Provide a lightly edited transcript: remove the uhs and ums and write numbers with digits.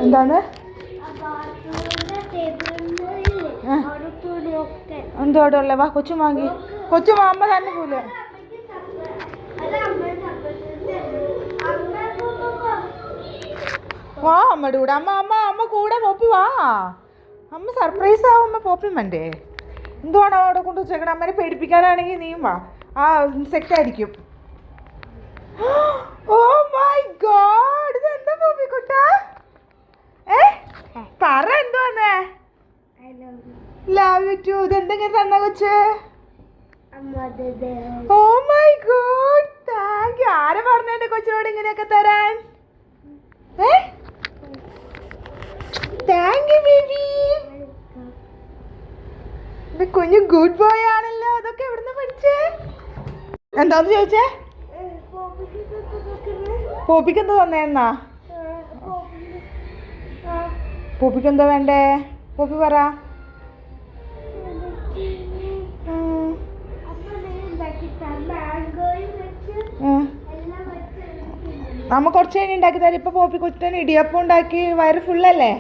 എന്താണ് എന്തോടെ ഉള്ള വാ കൊച്ചു വാങ്ങി കൊച്ചു അമ്മ തന്നെ പോലെ വാ അമ്മയുടെ കൂടെ അമ്മ അമ്മ അമ്മ കൂടെ പോപ്പി വാ അമ്മ സർപ്രൈസ് ആവുമ്പോ പോപ്പിയും വേണ്ടേ എന്തുവാണോ അവിടെ കൊണ്ട് വെച്ചേക്കണം അമ്മനെ പേടിപ്പിക്കാനാണെങ്കിൽ നീയും വാ ആ ഇൻസെക്റ്റ് ആയിരിക്കും ഓ മൈ ഗോഡ് ഇത് എന്താ പോപ്പിക്കുട്ട പറ എന്തുവാന്നേ ലവ് യു ടു ഇത് എന്തെങ്കിലും തന്ന കൊച്ച് oh my god thank you ആരെ പറഞ്ഞ എന്റെ കൊച്ചിനോട് ഇങ്ങനെയൊക്കെ തരാൻ താങ്ക് യു ബേബി എന്റെ കുഞ്ഞു ഗുഡ് ബോയ് ആണല്ലോ അതൊക്കെ എവിടുന്ന് പഠിച്ചേ എന്താന്ന് ചോദിച്ചേ പോപ്പിക്ക് എന്താ തന്നേന്നാ പോപ്പിക്ക് എന്താ വേണ്ടേ പോപ്പി പറ നമ്മ കുറച്ച് കഴിഞ്ഞ് ഉണ്ടാക്കി തരാം ഇപ്പൊ പോപ്പി കൊച്ചിന് ഇടിയപ്പം ഉണ്ടാക്കി വയറ് ഫുള്ളല്ലേ